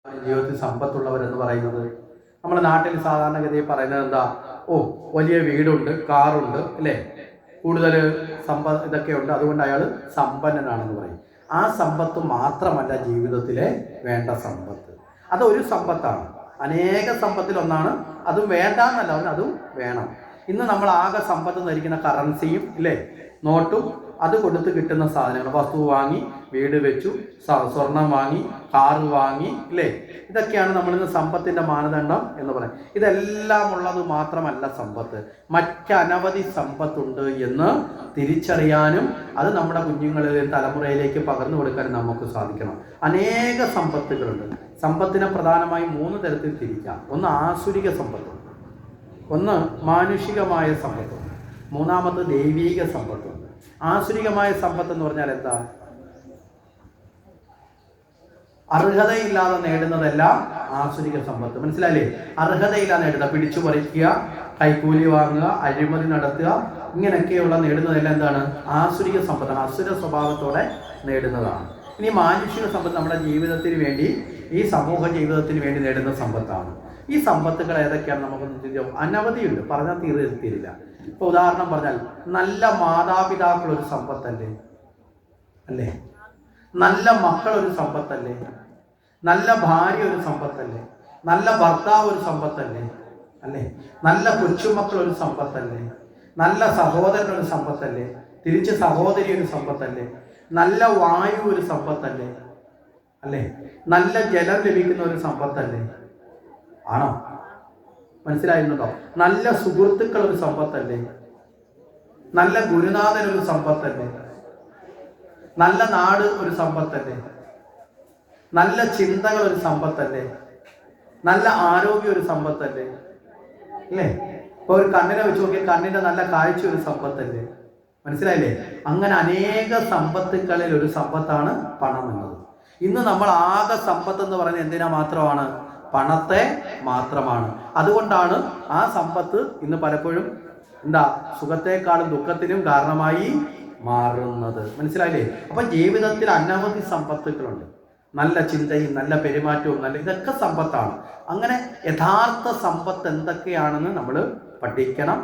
ജീവിതത്തിൽ സമ്പത്തുള്ളവരെന്ന് പറയുന്നത്? നമ്മുടെ നാട്ടിൽ സാധാരണഗതിയിൽ പറയുന്നത് എന്താ? ഓ, വലിയ വീടുണ്ട്, കാറുണ്ട്, അല്ലേ, കൂടുതൽ ഇതൊക്കെ ഉണ്ട്, അതുകൊണ്ട് അയാൾ സമ്പന്നനാണെന്ന് പറയും. ആ സമ്പത്ത് മാത്രമല്ല ജീവിതത്തിലെ വേണ്ട സമ്പത്ത്. അതൊരു സമ്പത്താണ്, അനേക സമ്പത്തിലൊന്നാണ്. അതും വേണ്ട എന്നല്ല, അതും വേണം. ഇന്ന് നമ്മൾ ആകെ സമ്പത്ത് ധരിക്കുന്ന കറൻസിയും, ഇല്ലേ, നോട്ടും, അത് കൊടുത്ത് കിട്ടുന്ന സാധനങ്ങൾ, വസ്തു വാങ്ങി, വീട് വെച്ചു, സ്വർണം വാങ്ങി, കാറ് വാങ്ങി, ഇല്ലേ, ഇതൊക്കെയാണ് നമ്മളിന്ന് സമ്പത്തിൻ്റെ മാനദണ്ഡം എന്ന് പറയും. ഇതെല്ലാം ഉള്ളത് മാത്രമല്ല സമ്പത്ത്, മറ്റനവധി സമ്പത്തുണ്ട് എന്ന് തിരിച്ചറിയാനും അത് നമ്മുടെ കുഞ്ഞുങ്ങളിൽ തലമുറയിലേക്ക് പകർന്നു കൊടുക്കാനും നമുക്ക് സാധിക്കണം. അനേക സമ്പത്തുകളുണ്ട്. സമ്പത്തിനെ പ്രധാനമായും 3 തരത്തിൽ തിരിക്കാം. ഒന്ന് ആസുരിക സമ്പത്ത്, ഒന്ന് മാനുഷികമായ സമ്പത്ത്, മൂന്നാമത് ദൈവീക സമ്പത്ത്. ആസുരികമായ സമ്പത്ത് എന്ന് പറഞ്ഞാൽ എന്താ? അർഹതയില്ലാതെ നേടുന്നതെല്ലാം ആസുരിക സമ്പത്ത്. മനസ്സിലായില്ലേ? അർഹതയില്ലാതെ നേടുക, പിടിച്ചു പറിക്കുക, കൈക്കൂലി വാങ്ങുക, അഴിമതി നടത്തുക, ഇങ്ങനെയൊക്കെയുള്ള നേടുന്നതെല്ലാം എന്താണ്? ആസുരിക സമ്പത്താണ്, അസുര സ്വഭാവത്തോടെ നേടുന്നതാണ്. ഇനി മാനുഷിക സമ്പത്ത് നമ്മുടെ ജീവിതത്തിന് വേണ്ടി, ഈ സമൂഹ ജീവിതത്തിന് വേണ്ടി നേടുന്ന സമ്പത്താണ്. ഈ സമ്പത്തുകൾ ഏതൊക്കെയാണ് നമുക്കൊന്ന് ചിന്തിക്കാം. അനവധിയുണ്ട്, പറഞ്ഞാൽ തീരില്ല. ഇപ്പോൾ ഉദാഹരണം പറഞ്ഞാൽ, നല്ല മാതാപിതാക്കൾ ഒരു സമ്പത്തല്ലേ? അല്ലേ? നല്ല മക്കൾ ഒരു സമ്പത്തല്ലേ? നല്ല ഭാര്യ ഒരു സമ്പത്തല്ലേ? നല്ല ഭർത്താവ് ഒരു സമ്പത്തല്ലേ? അല്ലേ? നല്ല കൊച്ചുമക്കൾ ഒരു സമ്പത്തല്ലേ? നല്ല സഹോദരൻ ഒരു സമ്പത്തല്ലേ? തിരിച്ച് സഹോദരി ഒരു സമ്പത്തല്ലേ? നല്ല വായു ഒരു സമ്പത്തല്ലേ? അല്ലേ? നല്ല ജലം ലഭിക്കുന്ന ഒരു സമ്പത്തല്ലേ? ആണോ? മനസ്സിലായിരുന്നുണ്ടോ? നല്ല സുഹൃത്തുക്കൾ ഒരു സമ്പത്തല്ലേ? നല്ല ഗുരുനാഥൻ ഒരു സമ്പത്തല്ലേ? നല്ല നാട് ഒരു സമ്പത്തല്ലേ? നല്ല ചിന്തകൾ ഒരു സമ്പത്തല്ലേ? നല്ല ആരോഗ്യം ഒരു സമ്പത്തല്ലേ? അല്ലേ? ഇപ്പോൾ ഒരു കണ്ണിനെ വെച്ച് നോക്കിയാൽ കണ്ണിന്റെ നല്ല കാഴ്ച ഒരു സമ്പത്തല്ലേ? മനസ്സിലായില്ലേ? അങ്ങനെ അനേക സമ്പത്തുക്കളിൽ ഒരു സമ്പത്താണ് പണം എന്നത്. ഇന്ന് നമ്മൾ ആകെ സമ്പത്ത് എന്ന് പറയുന്നത് എന്തിനാ മാത്രമാണ്? പണത്തെ മാത്രമാണ്. അതുകൊണ്ടാണ് ആ സമ്പത്ത് ഇന്ന് പലപ്പോഴും സുഖത്തെക്കാളും ദുഃഖത്തിനും കാരണമായി മാറുന്നത്. മനസ്സിലായില്ലേ? അപ്പൊ ജീവിതത്തിൽ അനവധി സമ്പത്തുക്കളുണ്ട്. നല്ല ചിന്തയും നല്ല പെരുമാറ്റവും ഇതൊക്കെ സമ്പത്താണ്. അങ്ങനെ യഥാർത്ഥ സമ്പത്ത് എന്തൊക്കെയാണെന്ന് നമ്മൾ പഠിപ്പിക്കണം.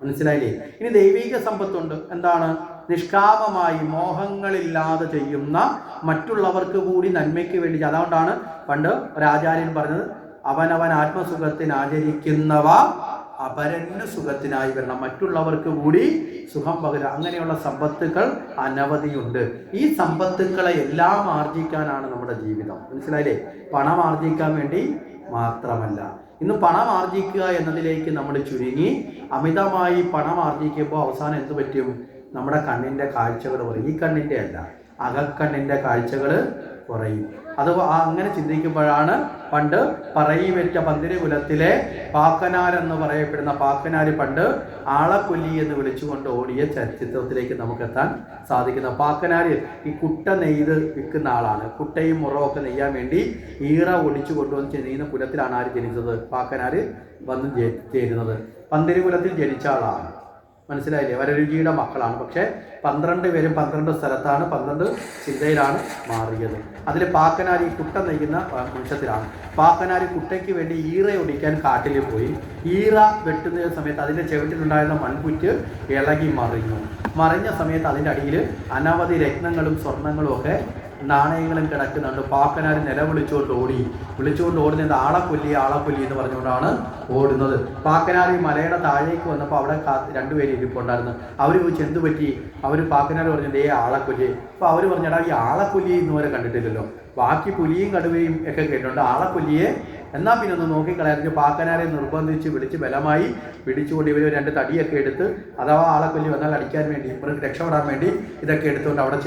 മനസ്സിലായില്ലേ? ഇനി ദൈവിക സമ്പത്തുണ്ട്. എന്താണ്? നിഷ്കാമമായി മോഹങ്ങളില്ലാതെ ചെയ്യുന്ന, മറ്റുള്ളവർക്ക് കൂടി നന്മയ്ക്ക് വേണ്ടി. അതുകൊണ്ടാണ് പണ്ട് ഒരാചാര്യൻ പറഞ്ഞത്, അവനവൻ ആത്മസുഖത്തിന് ആചരിക്കുന്നവ അപരന് സുഖത്തിനായി വരണം, മറ്റുള്ളവർക്ക് കൂടി സുഖം പകരുക. അങ്ങനെയുള്ള സമ്പത്തുകൾ അനവധിയുണ്ട്. ഈ സമ്പത്തുക്കളെ എല്ലാം ആർജിക്കാനാണ് നമ്മുടെ ജീവിതം. മനസ്സിലായില്ലേ? പണം ആർജിക്കാൻ വേണ്ടി മാത്രമല്ല. ഇന്ന് പണം ആർജിക്കുക എന്നതിലേക്ക് നമ്മൾ ചുരുങ്ങി അമിതമായി പണം ആർജിക്കുമ്പോൾ അവസാനം എന്ത് പറ്റും? നമ്മുടെ കണ്ണിൻ്റെ കാഴ്ചകൾ കുറയും. ഈ കണ്ണിൻ്റെ അല്ല, അകക്കണ്ണിൻ്റെ കാഴ്ചകൾ കുറയും. അത് അങ്ങനെ ചിന്തിക്കുമ്പോഴാണ് പണ്ട് പറയിവെറ്റ പന്തിരി കുലത്തിലെ പാക്കനാർ എന്ന് പറയപ്പെടുന്ന പാക്കനാര് പണ്ട് ആളക്കൊല്ലി എന്ന് വിളിച്ചുകൊണ്ട് ഓടിയ ചരിത്രത്തിലേക്ക് നമുക്കെത്താൻ സാധിക്കുന്ന. പാക്കനാര് ഈ കുട്ട നെയ്ത് വിൽക്കുന്ന ആളാണ്. കുട്ടയും മുറവൊക്കെ നെയ്യാൻ വേണ്ടി ഈറ ഒടിച്ചു കൊണ്ടുവന്ന് നെയ്യുന്ന കുലത്തിലാണ് ആര് ജനിച്ചത്? പാക്കനാര് വന്ന് ചേരുന്നത്. പന്തിരി കുലത്തിൽ ജനിച്ച ആളാണ്. മനസ്സിലായില്ലേ? വരരുചിയുടെ മക്കളാണ്. പക്ഷേ 12 പേരും 12 സ്ഥലത്താണ്, 12 ചിന്തയിലാണ് മാറിയത്. അതിൽ പാക്കനാരി കുട്ട നെയ്യുന്ന വംശത്തിലാണ്. പാക്കനാരി കുട്ടയ്ക്ക് വേണ്ടി ഈറ ഒടിക്കാൻ കാട്ടിൽ പോയി. ഈറ വെട്ടുന്ന സമയത്ത് അതിൻ്റെ ചുവട്ടിലുണ്ടായിരുന്ന മൺകുറ്റ് ഇളകി മറിഞ്ഞ സമയത്ത് അതിൻ്റെ അടിയിൽ അനവധി രത്നങ്ങളും സ്വർണങ്ങളും ഒക്കെ നാണയങ്ങളും കിടക്കുന്നുണ്ട്. പാക്കനാർ നിലവിളിച്ചുകൊണ്ട് ഓടുന്നത് ആളക്കൊല്ലി എന്ന് പറഞ്ഞുകൊണ്ടാണ് ഓടുന്നത്. പാക്കനാർ ഈ മലയുടെ താഴേക്ക് വന്നപ്പോൾ അവിടെ 2 പേര് ഇരിപ്പുണ്ടായിരുന്നു. അവർ ചോദിച്ചു എന്ത് പറ്റി? അവർ പാക്കനാർ പറഞ്ഞത് ആളക്കൊല്ലി. അപ്പോൾ അവർ പറഞ്ഞടാ, ഈ ആളക്കൊല്ലി ഇന്നുവരെ കണ്ടിട്ടില്ലല്ലോ, ബാക്കി പുലിയും കടുവയും ഒക്കെ കേട്ടിട്ടുണ്ട്, ആളക്കൊല്ലിയെ എന്നാൽ പിന്നെ ഒന്ന് നോക്കിക്കളയായിരുന്നു. പാക്കനാരെ നിർബന്ധിച്ച് വിളിച്ച് ബലമായി പിടിച്ചുകൊണ്ട് ഇവർ 2 തടിയൊക്കെ എടുത്ത്, അഥവാ ആളക്കൊല്ലി വന്നാൽ അടിക്കാൻ വേണ്ടി, ഇവർക്ക് രക്ഷപ്പെടാൻ വേണ്ടി ഇതൊക്കെ എടുത്തുകൊണ്ട് അവിടെ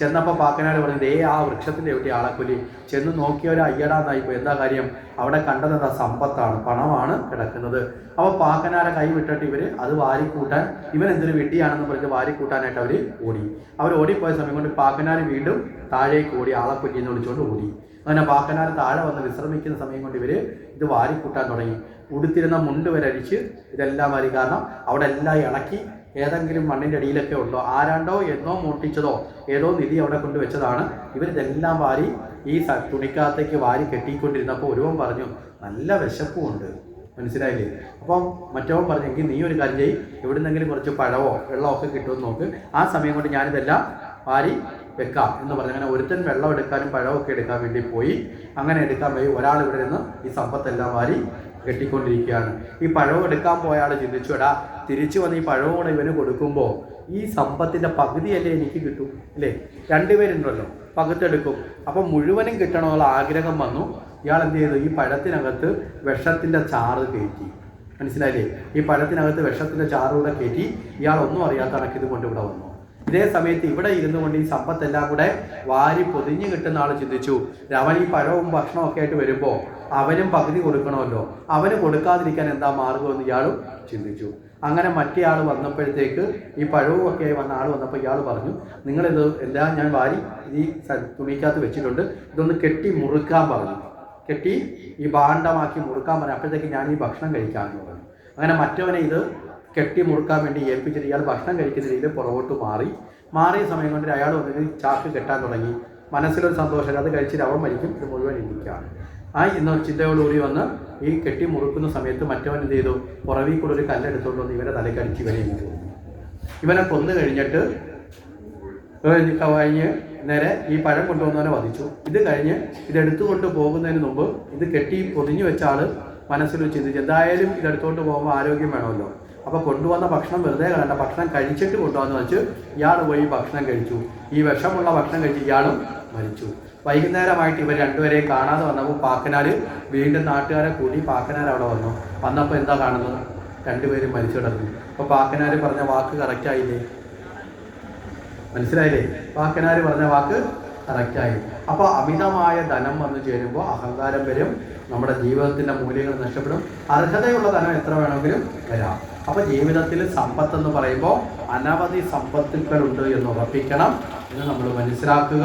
ചെന്നപ്പോൾ പാക്കനാർ പറഞ്ഞത് ആ വൃക്ഷത്തിൻ്റെ എവിടെ ആളക്കൊല്ലി. ചെന്ന് നോക്കിയവർ അയ്യടാന്നായിപ്പോയി. എന്താ കാര്യം? അവിടെ കണ്ടത് എന്താ? സമ്പത്താണ്, പണമാണ് കിടക്കുന്നത്. അപ്പോൾ പാക്കനാരെ കൈ വിട്ടിട്ട് അത് വാരിക്കൂട്ടാൻ, എന്തൊരു വെട്ടിയാണെന്ന് പറഞ്ഞ് വാരിക്കൂട്ടാനായിട്ട് അവർ ഓടിപ്പോയ സമയം കൊണ്ട് പാക്കനാർ വീണ്ടും താഴേക്ക് ഓടി, ആളക്കൊല്ലി എന്ന് വിളിച്ചുകൊണ്ട് ഓടി. അങ്ങനെ പാക്കനാർ താഴെ വന്ന് വിശ്രമിക്കുന്ന സമയം കൊണ്ട് ഇത് വാരിക്കൂട്ടാൻ തുടങ്ങി. ഉടുത്തിരുന്ന മുണ്ട് വരെ അടിച്ച് ഇതെല്ലാം വാരി. കാരണം അവിടെ എല്ലാം ഇളക്കി ഏതെങ്കിലും മണ്ണിൻ്റെ അടിയിലൊക്കെ ഉണ്ടോ, ആരാണ്ടോ എന്നോ മോഷ്ടിച്ചതോ ഏതോ നിധി അവിടെ കൊണ്ടുവച്ചതാണ്. ഇവരിതെല്ലാം വാരി ഈ തുണിക്കകത്തേക്ക് വാരി കെട്ടിക്കൊണ്ടിരുന്നപ്പോൾ ഒരുവൻ പറഞ്ഞു, നല്ല വിശപ്പുമുണ്ട്. മനസ്സിലായില്ലേ? അപ്പം മറ്റവൻ പറഞ്ഞെങ്കിൽ നീ ഒരു കാര്യം ചെയ്യ്, എവിടുന്നെങ്കിലും കുറച്ച് പഴമോ വെള്ളമൊക്കെ കിട്ടുമെന്ന് നോക്ക്, ആ സമയം കൊണ്ട് ഞാനിതെല്ലാം വാരി വെക്കാം എന്ന് പറഞ്ഞു. അങ്ങനെ ഒരുത്തൻ വെള്ളം എടുക്കാനും പഴമൊക്കെ എടുക്കാൻ വേണ്ടി പോയി. അങ്ങനെ എടുക്കാൻ പോയി ഒരാൾ ഇവിടെ നിന്ന് ഈ സമ്പത്തെല്ലാം വാരി കെട്ടിക്കൊണ്ടിരിക്കുകയാണ്. ഈ പഴവും എടുക്കാൻ പോയ ആൾ ചിന്തിച്ചു, എടാ തിരിച്ചു വന്ന് ഈ പഴവും കൂടെ ഇവന് കൊടുക്കുമ്പോൾ ഈ സമ്പത്തിൻ്റെ പകുതിയല്ലേ എനിക്ക് കിട്ടും അല്ലേ? രണ്ടുപേരുണ്ടല്ലോ, പകുത്തെടുക്കും. അപ്പം മുഴുവനും കിട്ടണമെന്നുള്ള ആഗ്രഹം വന്നു. ഇയാൾ എന്ത് ചെയ്തു? ഈ പഴത്തിനകത്ത് വിഷത്തിൻ്റെ ചാറ് കയറ്റി. മനസ്സിലായില്ലേ? ഈ പഴത്തിനകത്ത് വിഷത്തിൻ്റെ ചാറുകൂടെ കയറ്റി ഇയാളൊന്നും അറിയാത്ത കണക്കിത് കൊണ്ടിവിടെ വന്നു. ഇതേ സമയത്ത് ഇവിടെ ഇരുന്നു കൊണ്ട് ഈ സമ്പത്തെല്ലാം കൂടെ വാരി പൊതിഞ്ഞ് കിട്ടുന്ന ആൾ ചിന്തിച്ചു, അവൻ ഈ പഴവും ഭക്ഷണമൊക്കെ ആയിട്ട് വരുമ്പോൾ അവനും പകുതി കൊടുക്കണമല്ലോ, അവന് കൊടുക്കാതിരിക്കാൻ എന്താ മാർഗമെന്ന് ഇയാളും ചിന്തിച്ചു. അങ്ങനെ മറ്റേ ആൾ വന്നപ്പോഴത്തേക്ക് ഈ പഴവും ഒക്കെ ആയി വന്ന ആൾ വന്നപ്പോൾ ഇയാൾ പറഞ്ഞു, നിങ്ങളിത് എല്ലാം ഞാൻ വാരി ഈ തുണിക്കകത്ത് വെച്ചിട്ടുണ്ട്, ഇതൊന്ന് കെട്ടി മുറുക്കാൻ പറഞ്ഞു. കെട്ടി ഈ ഭാണ്ഡമാക്കി മുറുക്കാൻ പറഞ്ഞു. അപ്പോഴത്തേക്ക് ഞാൻ ഈ ഭക്ഷണം കഴിക്കാമെന്ന് പറഞ്ഞു. അങ്ങനെ മറ്റവനെ ഇത് കെട്ടി മുറുക്കാൻ വേണ്ടി ഏൽപ്പിച്ചിട്ട് ഇയാൾ ഭക്ഷണം കഴിക്കുന്ന രീതിയിൽ പുറകോട്ട് മാറിയ സമയം കൊണ്ട് അയാൾ വന്നിട്ട് ചാക്ക് കെട്ടാൻ തുടങ്ങി. മനസ്സിലൊരു സന്തോഷം, അത് കഴിച്ചിട്ട് അവൻ മരിക്കും, ഇത് മുഴുവൻ ഇരിക്കുകയാണ്. എന്നൊരു ചിന്തയോടുകൂടി വന്ന് ഈ കെട്ടി മുറുക്കുന്ന സമയത്ത് മറ്റവൻ എന്ത് ചെയ്തു? പുറവിൽ കൂടെ ഒരു കല്ലെടുത്തുകൊണ്ട് വന്ന് ഇവനെ തലക്കടിച്ച് ഇവനെ കൊന്നു കഴിഞ്ഞിട്ട് കഴിഞ്ഞ് നേരെ ഈ പഴം കൊണ്ടുവന്നവനെ വധിച്ചു. ഇത് കഴിഞ്ഞ് ഇതെടുത്തുകൊണ്ട് പോകുന്നതിന് മുമ്പ് ഇത് കെട്ടി പൊതിഞ്ഞു വെച്ച ആൾ മനസ്സിൽ ചിന്തിച്ച്, എന്തായാലും ഇതെടുത്തുകൊണ്ട് പോകുമ്പോൾ ആരോഗ്യം വേണമല്ലോ, അപ്പോൾ കൊണ്ടുവന്ന ഭക്ഷണം വെറുതെ കളയണ്ട, ഭക്ഷണം കഴിച്ചിട്ട് കൊണ്ടുവന്ന് വെച്ച് ഇയാൾ പോയി ഭക്ഷണം കഴിച്ചു. ഈ വിഷമുള്ള ഭക്ഷണം കഴിച്ച് ഇയാളും മരിച്ചു. വൈകുന്നേരമായിട്ട് ഇവർ രണ്ടുപേരെയും കാണാതെ വന്നപ്പോൾ പാക്കനാർ വീണ്ടും നാട്ടുകാരെ കൂടി പാക്കനാർ അവിടെ വന്നപ്പോൾ എന്താ കാണുന്നത്? രണ്ടുപേരും മരിച്ചു കിടന്നു. അപ്പോൾ പാക്കനാർ പറഞ്ഞ വാക്ക് കറക്റ്റായില്ലേ? മനസ്സിലായില്ലേ? പാക്കനാർ പറഞ്ഞ വാക്ക് കറക്റ്റായി. അപ്പോൾ അമിതമായ ധനം വന്നു ചേരുമ്പോൾ അഹങ്കാരം വരും, നമ്മുടെ ജീവിതത്തിൻ്റെ മൂല്യങ്ങൾ നഷ്ടപ്പെടും. അർഹതയുള്ള ധനം എത്ര വേണമെങ്കിലും വരാം. അപ്പോൾ ജീവിതത്തിൽ സമ്പത്തെന്ന് പറയുമ്പോൾ അനവധി സമ്പത്തുക്കളുണ്ട് എന്ന് ഉറപ്പിക്കണം എന്ന് നമ്മൾ മനസ്സിലാക്കുക.